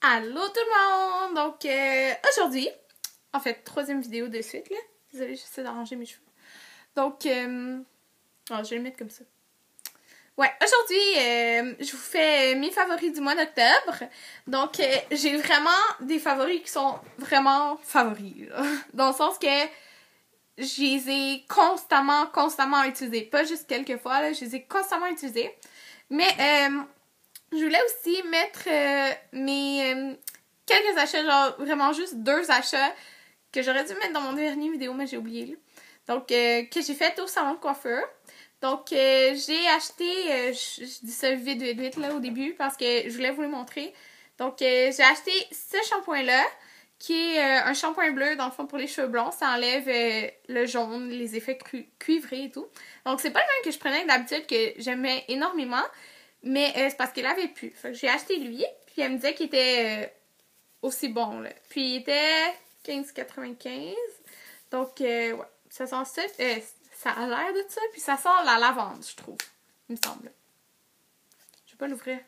Allô tout le monde! Donc, aujourd'hui, en fait, troisième vidéo de suite, là. Désolée, j'essaie d'arranger mes cheveux. Donc, je vais le mettre comme ça. Ouais, aujourd'hui, je vous fais mes favoris du mois d'octobre. Donc, j'ai vraiment des favoris qui sont vraiment favoris, là. Dans le sens que je les ai constamment utilisés. Pas juste quelques fois, là, je les ai constamment utilisés. Mais, je voulais aussi mettre mes quelques achats, genre vraiment juste 2 achats que j'aurais dû mettre dans mon dernier vidéo, mais j'ai oublié. Là. Donc, que j'ai fait au salon de coiffeur. Donc, j'ai acheté, je dis ça vite là au début parce que je voulais vous le montrer. Donc, j'ai acheté ce shampoing-là qui est un shampoing bleu, dans le fond, pour les cheveux blonds. Ça enlève le jaune, les effets cuivrés et tout. Donc, c'est pas le même que je prenais d'habitude que j'aimais énormément. Mais c'est parce qu'il avait plus. Fait que j'ai acheté lui. Puis elle me disait qu'il était aussi bon. Là. Puis il était 15,95. Donc, ouais. Ça sent ça. Ça a l'air de ça. Puis ça sent la lavande, je trouve. Il me semble. Je vais pas l'ouvrir.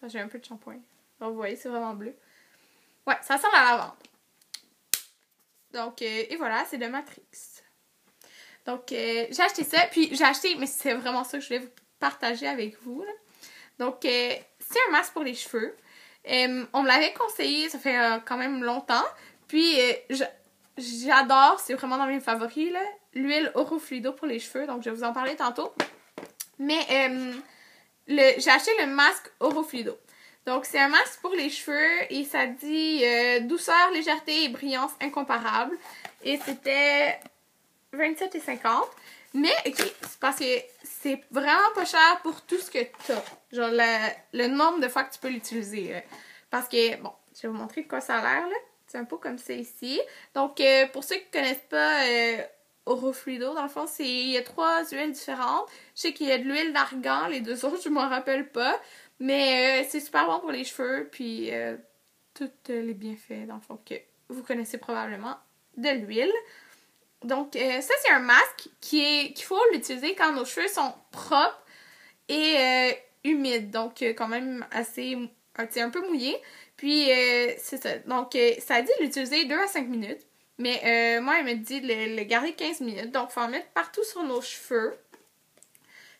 J'ai un peu de shampoing. Donc, vous voyez, c'est vraiment bleu. Ouais, ça sent la lavande. Donc, et voilà, c'est de Matrix. Donc, j'ai acheté ça. Puis j'ai acheté, mais c'est vraiment ça que je voulais vous partager avec vous. Là. Donc, c'est un masque pour les cheveux. On me l'avait conseillé, ça fait quand même longtemps. Puis, j'adore, c'est vraiment dans mes favoris, l'huile Orofluido pour les cheveux. Donc, je vais vous en parler tantôt. Mais, j'ai acheté le masque Orofluido. Donc, c'est un masque pour les cheveux et ça dit douceur, légèreté et brillance incomparable. Et c'était 27,50. Mais, ok, c'est parce que c'est vraiment pas cher pour tout ce que t'as. Genre, le nombre de fois que tu peux l'utiliser. Parce que, bon, je vais vous montrer de quoi ça a l'air, là. C'est un peu comme ça ici. Donc, pour ceux qui connaissent pas Orofluido, dans le fond, il y a 3 huiles différentes. Je sais qu'il y a de l'huile d'argan, les 2 autres, je m'en rappelle pas. Mais c'est super bon pour les cheveux, puis tous les bienfaits, dans le fond, que vous connaissez probablement de l'huile. Donc, ça, c'est un masque qu'il faut l'utiliser quand nos cheveux sont propres et humides. Donc, quand même assez, un peu mouillés. Puis, c'est ça. Donc, ça dit l'utiliser 2 à 5 minutes. Mais moi, elle me dit de le garder 15 minutes. Donc, il faut en mettre partout sur nos cheveux.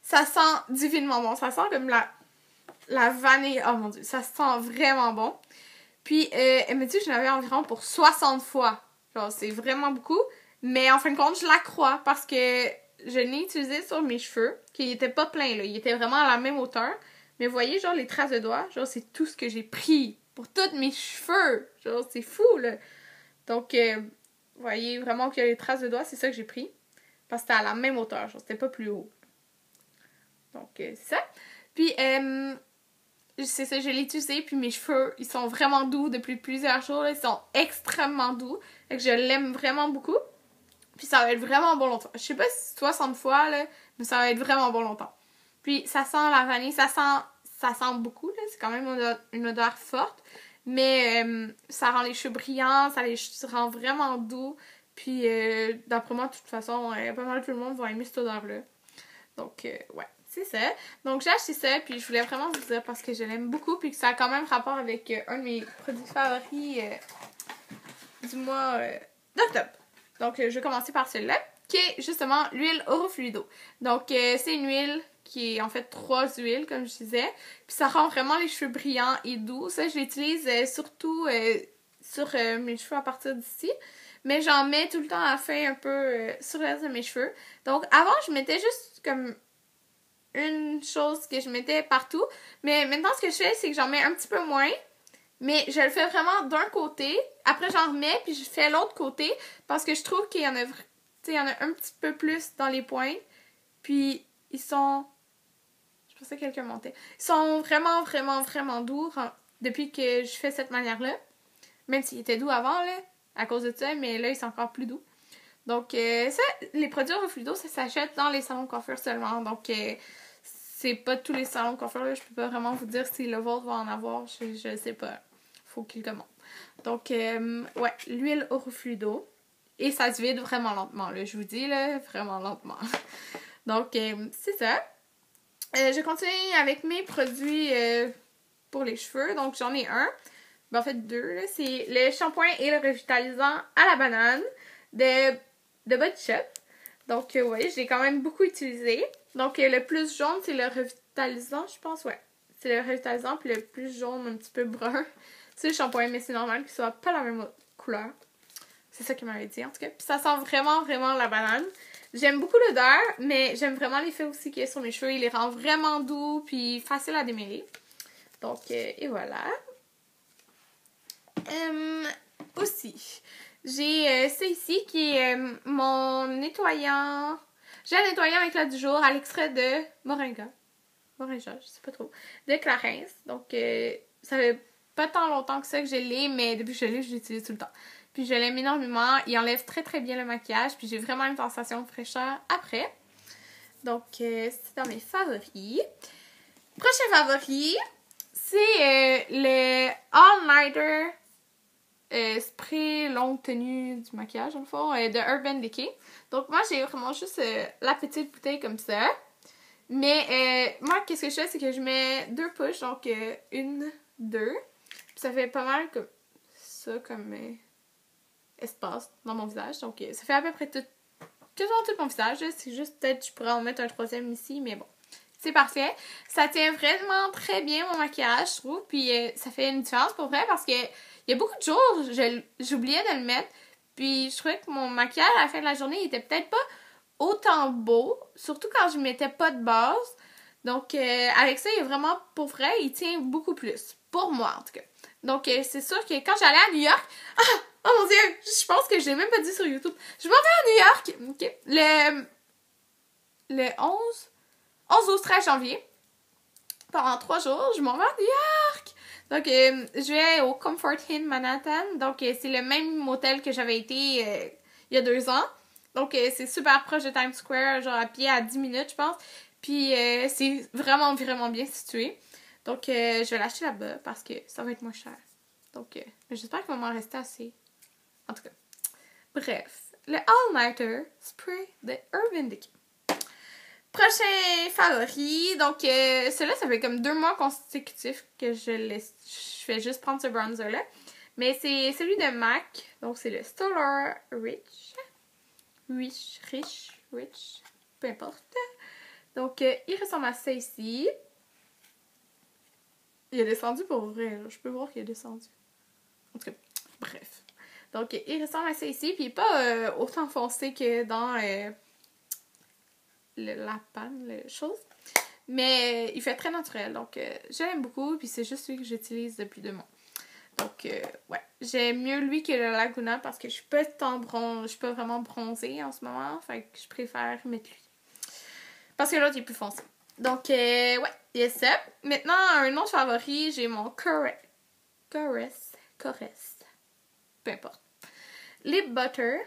Ça sent divinement bon. Ça sent comme la vanille. Oh mon Dieu, ça sent vraiment bon. Puis, elle me dit que j'en avais environ pour 60 fois. Genre, c'est vraiment beaucoup. Mais en fin de compte, je la crois parce que je l'ai utilisé sur mes cheveux, qui n'étaient pas pleins, là. Ils étaient vraiment à la même hauteur. Mais vous voyez, genre, les traces de doigts, genre, c'est tout ce que j'ai pris pour tous mes cheveux. Genre, c'est fou, là. Donc, vous voyez vraiment qu'il y a les traces de doigts, c'est ça que j'ai pris. Parce que c'était à la même hauteur, genre, c'était pas plus haut. Donc, c'est ça. Puis, c'est ça, je l'ai utilisé, puis mes cheveux, ils sont vraiment doux depuis plusieurs jours, là. Ils sont extrêmement doux. Fait que je l'aime vraiment beaucoup. Puis ça va être vraiment bon longtemps. Je sais pas si 60 fois, là, mais ça va être vraiment bon longtemps. Puis ça sent la vanille, ça sent beaucoup, là. C'est quand même une odeur forte. Mais ça rend les cheveux brillants, ça les rend vraiment doux. Puis d'après moi, de toute façon, pas mal tout le monde va aimer cette odeur-là. Donc, ouais, c'est ça. Donc j'ai acheté ça, puis je voulais vraiment vous dire parce que je l'aime beaucoup, puis que ça a quand même rapport avec un de mes produits favoris du mois d'octobre. Donc, je vais commencer par celui-là, qui est justement l'huile Orofluido. Donc, c'est une huile qui est en fait 3 huiles, comme je disais. Puis, ça rend vraiment les cheveux brillants et doux. Ça, je l'utilise surtout sur mes cheveux à partir d'ici. Mais j'en mets tout le temps à la fin un peu sur le reste de mes cheveux. Donc, avant, je mettais juste comme une chose que je mettais partout. Mais maintenant, ce que je fais, c'est que j'en mets un petit peu moins. Mais je le fais vraiment d'un côté. Après, j'en remets, puis je fais l'autre côté. Parce que je trouve qu'il y en a, il y en a un petit peu plus dans les pointes. Puis, ils sont... Je pensais que quelqu'un montait. Ils sont vraiment doux depuis que je fais cette manière-là. Même s'ils étaient doux avant, là, à cause de ça. Mais là, ils sont encore plus doux. Donc, ça, les produits Orofluido, ça s'achète dans les salons de coiffure seulement. Donc, c'est pas tous les salons de coiffure, là. Je peux pas vraiment vous dire si le vôtre va en avoir. Je sais pas. Faut qu'il commande. Donc, ouais, l'huile Orofluido. Et ça se vide vraiment lentement, là. Je vous dis, là, vraiment lentement. Donc, c'est ça. Je continue avec mes produits pour les cheveux. Donc, j'en ai un. Ben, en fait, deux. C'est le shampoing et le revitalisant à la banane de Body Shop. Donc, ouais, je l'ai quand même beaucoup utilisé. Donc, le plus jaune, c'est le revitalisant, je pense, ouais. C'est le revitalisant, puis le plus jaune, un petit peu brun, c'est le shampoing, mais c'est normal qu'il soit pas la même couleur. C'est ça qu'il m'avait dit, en tout cas. Puis ça sent vraiment, vraiment la banane. J'aime beaucoup l'odeur, mais j'aime vraiment l'effet aussi qu'il y a sur mes cheveux. Il les rend vraiment doux, puis facile à démêler. Donc, et voilà. Aussi, j'ai ça ici qui est mon nettoyant. J'ai un nettoyant avec la du jour à l'extrait de Moringa, je sais pas trop, de Clarins. Donc, ça fait pas tant longtemps que ça que je l'ai, mais depuis que je l'ai, je l'utilise tout le temps. Puis je l'aime énormément. Il enlève très très bien le maquillage. Puis j'ai vraiment une sensation de fraîcheur après. Donc, c'est dans mes favoris. Prochain favori, c'est le All Nighter spray longue tenue du maquillage, dans le fond, de Urban Decay. Donc, moi, j'ai vraiment juste la petite bouteille comme ça. Mais moi, qu'est-ce que je fais, c'est que je mets 2 push, donc 1, 2. Puis ça fait pas mal comme ça, comme espace dans mon visage. Donc, ça fait à peu près quasiment tout mon visage. C'est juste, peut-être, je pourrais en mettre un 3e ici, mais bon. C'est parfait. Ça tient vraiment très bien mon maquillage, je trouve. Puis ça fait une différence pour vrai parce que il y a beaucoup de jours, j'oubliais de le mettre. Puis je trouvais que mon maquillage à la fin de la journée, il était peut-être pas autant beau. Surtout quand je mettais pas de base. Donc avec ça, il est vraiment, pour vrai, il tient beaucoup plus. Pour moi, en tout cas. Donc c'est sûr que quand j'allais à New York... Ah! Oh mon Dieu! Je pense que je l'ai même pas dit sur YouTube. Je m'en vais à New York. OK. Le 11 au 13 janvier. Pendant 3 jours, je m'en vais à New York! Donc, je vais au Comfort Inn Manhattan. Donc, c'est le même hôtel que j'avais été il y a 2 ans. Donc, c'est super proche de Times Square, genre à pied à 10 minutes, je pense. Puis, c'est vraiment, vraiment bien situé. Donc, je vais l'acheter là-bas parce que ça va être moins cher. Donc, j'espère qu'il va m'en rester assez. En tout cas. Bref, le All Nighter Spray de Urban Decay. Prochain favori, donc celui-là, ça fait comme 2 mois consécutifs que je fais juste prendre ce bronzer-là. Mais c'est celui de MAC, donc c'est le Stellar Rich, peu importe. Donc, il ressemble à ça ici. Il est descendu pour vrai, là. Je peux voir qu'il est descendu. En tout cas, bref. Donc, il ressemble à ça ici, puis il n'est pas autant foncé que dans... la panne, la chose. Mais il fait très naturel. Donc, je l'aime beaucoup. Puis c'est juste lui que j'utilise depuis 2 mois. Donc, ouais. J'aime mieux lui que le Laguna parce que je suis pas vraiment bronzée en ce moment. Fait que je préfère mettre lui. Parce que l'autre, il est plus foncé. Donc, ouais. Il y a ça. Maintenant, un autre favori, j'ai mon Caress. Peu importe. Lip Butter.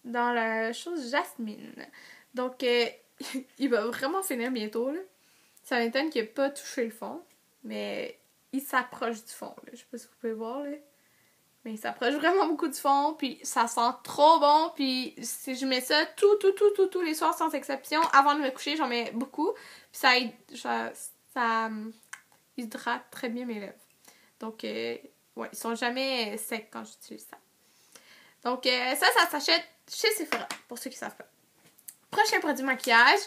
Dans la chose Jasmine. Donc, il va vraiment finir bientôt, là. Ça m'étonne qu'il n'ait pas touché le fond. Mais il s'approche du fond, là. Je sais pas si vous pouvez voir, là. Mais il s'approche vraiment beaucoup du fond. Puis ça sent trop bon. Puis si je mets ça tous les soirs sans exception. Avant de me coucher, j'en mets beaucoup. Puis ça hydrate très bien mes lèvres. Donc, ouais, ils sont jamais secs quand j'utilise ça. Donc, ça s'achète chez Sephora, pour ceux qui savent pas. Prochain produit maquillage,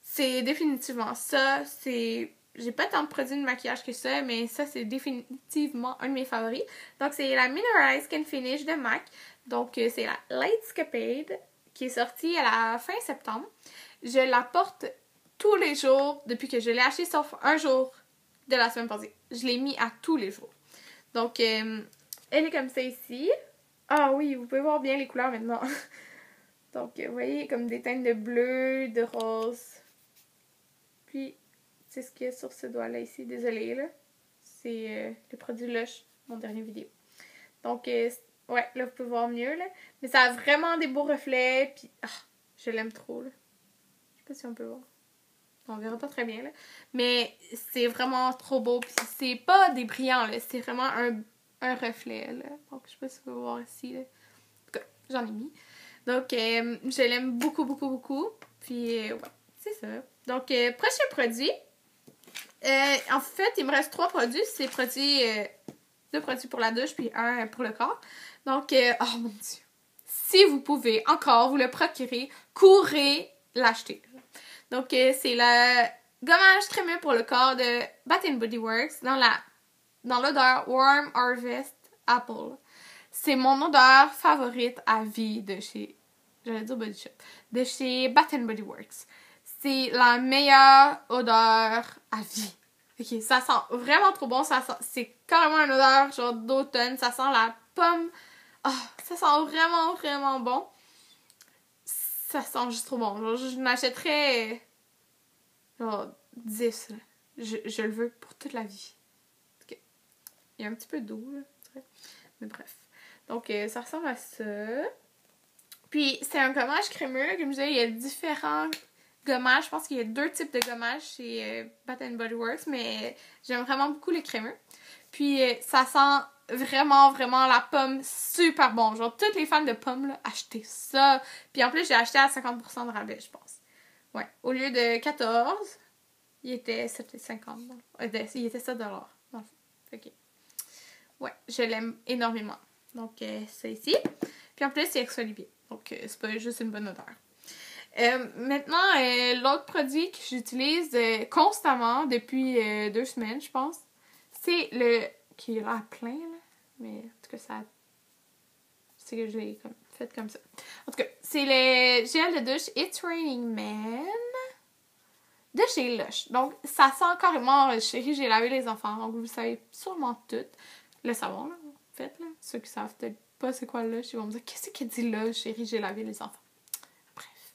c'est définitivement ça. J'ai pas tant de produits de maquillage que ça, mais ça, c'est définitivement un de mes favoris. Donc, c'est la Mineralized Skin Finish de MAC. Donc, c'est la Lightscapade qui est sortie à la fin septembre. Je la porte tous les jours depuis que je l'ai achetée, sauf un jour de la semaine passée. Je l'ai mis à tous les jours. Donc, elle est comme ça ici. Ah oui, vous pouvez voir bien les couleurs maintenant. Donc, vous voyez, comme des teintes de bleu, de rose. Puis, c'est ce qu'il y a sur ce doigt-là ici. Désolée, là. C'est le produit Lush, mon dernier vidéo. Donc, ouais, là, vous pouvez voir mieux, là. Mais ça a vraiment des beaux reflets. Puis, je l'aime trop, là. Je sais pas si on peut voir. On verra pas très bien, là. Mais c'est vraiment trop beau. Puis, c'est pas des brillants, là. C'est vraiment un reflet, là. Donc, je sais pas si vous pouvez voir ici, là. En tout cas, j'en ai mis. Donc, je l'aime beaucoup, beaucoup, beaucoup. Puis, ouais, c'est ça. Donc, prochain produit. En fait, il me reste 3 produits. C'est produits, 2 produits pour la douche, puis 1 pour le corps. Donc, oh mon Dieu. Si vous pouvez encore vous le procurer, courez l'acheter. Donc, c'est le gommage crémeux pour le corps de Bath Body Works dans l'odeur Warm Harvest Apple. C'est mon odeur favorite à vie de chez, j'allais dire Body Shop, de chez Bath Body Works. C'est la meilleure odeur à vie. Ok, ça sent vraiment trop bon. C'est carrément une odeur genre d'automne. Ça sent la pomme. Oh, ça sent vraiment, vraiment bon. Ça sent juste trop bon. Genre, je m'achèterais genre 10. Là. Je le veux pour toute la vie. Okay. Il y a un petit peu d'eau, là. Mais bref. Donc, ça ressemble à ça. Puis, c'est un gommage crémeux. Comme je disais, il y a différents gommages. Je pense qu'il y a 2 types de gommages chez Bath Body Works. Mais j'aime vraiment beaucoup les crémeux. Puis, ça sent vraiment, vraiment la pomme super bon. Genre, toutes les fans de pommes, là, achetez ça. Puis, en plus, j'ai acheté à 50% de rabais, je pense. Ouais. Au lieu de 14, il était 7,50. Il était 7$. Dans le fond. OK. Ouais, je l'aime énormément. Donc, ça ici. Puis en plus, il exfolie. Donc, c'est pas juste une bonne odeur. Maintenant, l'autre produit que j'utilise constamment depuis 2 semaines, je pense, c'est le... qui est là plein, là. Mais en tout cas, ça... c'est que je l'ai fait comme ça. En tout cas, c'est le gel de douche It's Raining Man de chez Lush. Donc, ça sent carrément chérie, j'ai lavé les enfants. Donc, vous savez sûrement tout. Le savon, là, en fait, là. Ceux qui savent peut-être pas c'est quoi Lush, ils vont me dire, qu'est-ce qu'elle dit là, chérie, j'ai lavé les enfants. Bref.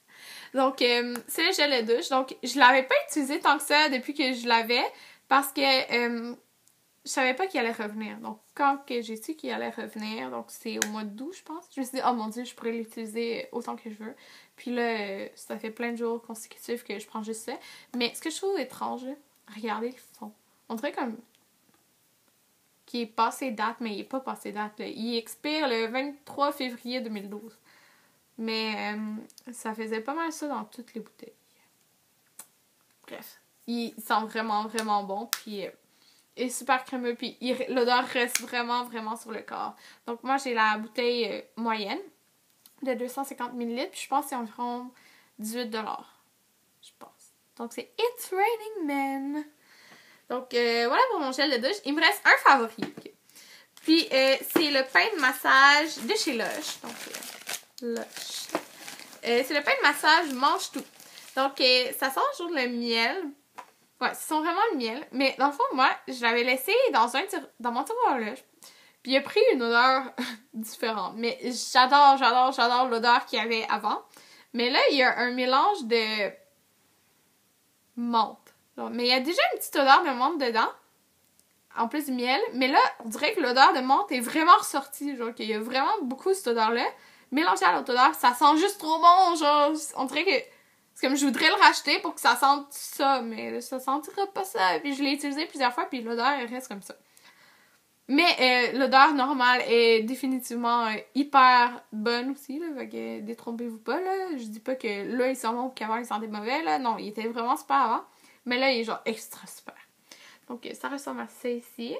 Donc, c'est le gel de douche. Donc, je l'avais pas utilisé tant que ça depuis que je l'avais parce que je savais pas qu'il allait revenir. Donc, quand j'ai su qu'il allait revenir, donc c'est au mois d'août, je pense, je me suis dit, oh mon Dieu, je pourrais l'utiliser autant que je veux. Puis là, ça fait plein de jours consécutifs que je prends juste ça. Mais ce que je trouve étrange, là, regardez le fond. On dirait comme qui est passé date, mais il est pas passé date. Là. Il expire le 23 février 2012. Mais ça faisait pas mal ça dans toutes les bouteilles. Bref, il sent vraiment, vraiment bon. Puis il est super crémeux. Puis l'odeur reste vraiment, vraiment sur le corps. Donc moi, j'ai la bouteille moyenne de 250 ml. Puis je pense que c'est environ 18$. Je pense. Donc c'est It's Raining Men. Donc, voilà pour mon gel de douche. Il me reste un favori. Okay. Puis, c'est le pain de massage de chez Lush. Donc, Lush. C'est le pain de massage Mange Tout. Donc, ça sent toujours le miel. Ouais, ça sent vraiment le miel. Mais dans le fond, moi, je l'avais laissé dans mon tiroir Lush. Puis, il a pris une odeur différente. Mais j'adore l'odeur qu'il y avait avant. Mais là, il y a un mélange de menthe. Mais il y a déjà une petite odeur de menthe dedans, en plus du miel. Mais là, on dirait que l'odeur de menthe est vraiment ressortie. Genre, qu'il y a vraiment beaucoup cette odeur-là. Mélangée à l'autre odeur, ça sent juste trop bon. Genre, on dirait que c'est comme je voudrais le racheter pour que ça sente ça. Mais ça sentira pas ça. Puis je l'ai utilisé plusieurs fois, puis l'odeur, elle reste comme ça. Mais l'odeur normale est définitivement hyper bonne aussi. Là, fait que détrompez-vous pas. Là. Je dis pas que là, il sent bon qu'avant, il sentait mauvais. Là. Non, il était vraiment super avant. Mais là, il est genre extra super. Donc, ça ressemble à ça ici.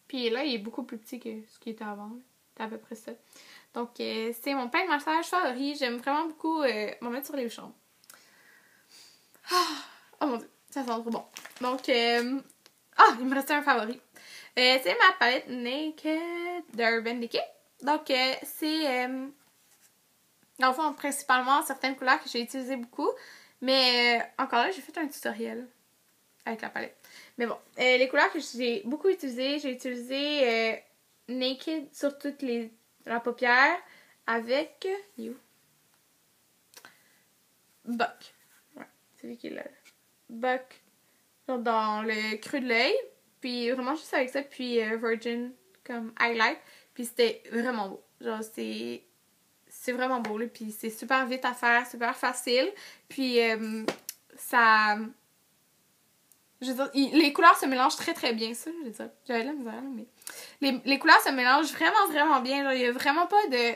Puis là, il est beaucoup plus petit que ce qui était avant. C'était à peu près ça. Donc, c'est mon pain de massage favori. J'aime vraiment beaucoup m'en mettre sur les chambres. Oh mon Dieu, ça sent trop bon. Donc, il me restait un favori. C'est ma palette Naked d'Urban Decay. Donc, c'est dans le fond, principalement certaines couleurs que j'ai utilisées beaucoup. Mais encore là, j'ai fait un tutoriel avec la palette. Mais bon, les couleurs que j'ai beaucoup utilisées, j'ai utilisé Naked sur toute la paupière avec Buck. Ouais, c'est lui qui est là. Buck genre dans le creux de l'œil. Puis vraiment juste avec ça. Puis Virgin comme highlight. Puis c'était vraiment beau. Genre c'est vraiment beau, là. Puis c'est super vite à faire, super facile. Puis ça... Je veux dire, les couleurs se mélangent très très bien, ça, je veux dire. J'avais de la misère, mais... Les couleurs se mélangent vraiment, vraiment bien. Genre, il n'y a vraiment pas de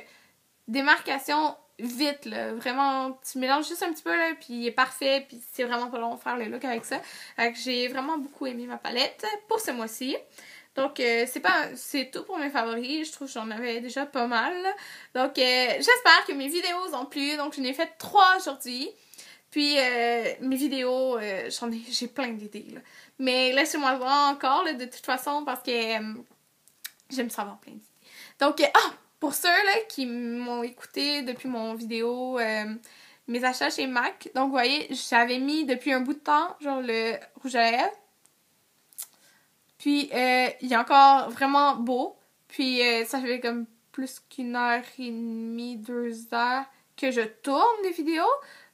démarcation vite, là. Vraiment, tu mélanges juste un petit peu, là, puis il est parfait, puis c'est vraiment pas long de faire le look avec ça. Fait que j'ai vraiment beaucoup aimé ma palette pour ce mois-ci. Donc, c'est tout pour mes favoris. Je trouve que j'en avais déjà pas mal. Donc, j'espère que mes vidéos ont plu. Donc, j'en ai fait 3 aujourd'hui. Puis, mes vidéos, j'ai plein d'idées, là. Mais laissez-moi voir encore, là, de toute façon, parce que j'aime savoir plein d'idées. Donc, pour ceux, là, qui m'ont écouté depuis mon vidéo, mes achats chez MAC. Donc, vous voyez, j'avais mis depuis un bout de temps, genre, le rouge à lèvres. Puis, il est encore vraiment beau. Puis, ça fait comme plus qu'1h30, 2 heures que je tourne des vidéos.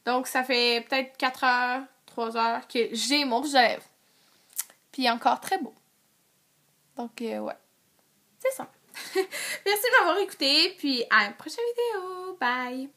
Donc, ça fait peut-être 4 heures, 3 heures que j'ai mon rouge à lèvres. Puis, il est encore très beau. Donc, ouais. C'est ça. Merci de m'avoir écouté. Puis, à une prochaine vidéo. Bye!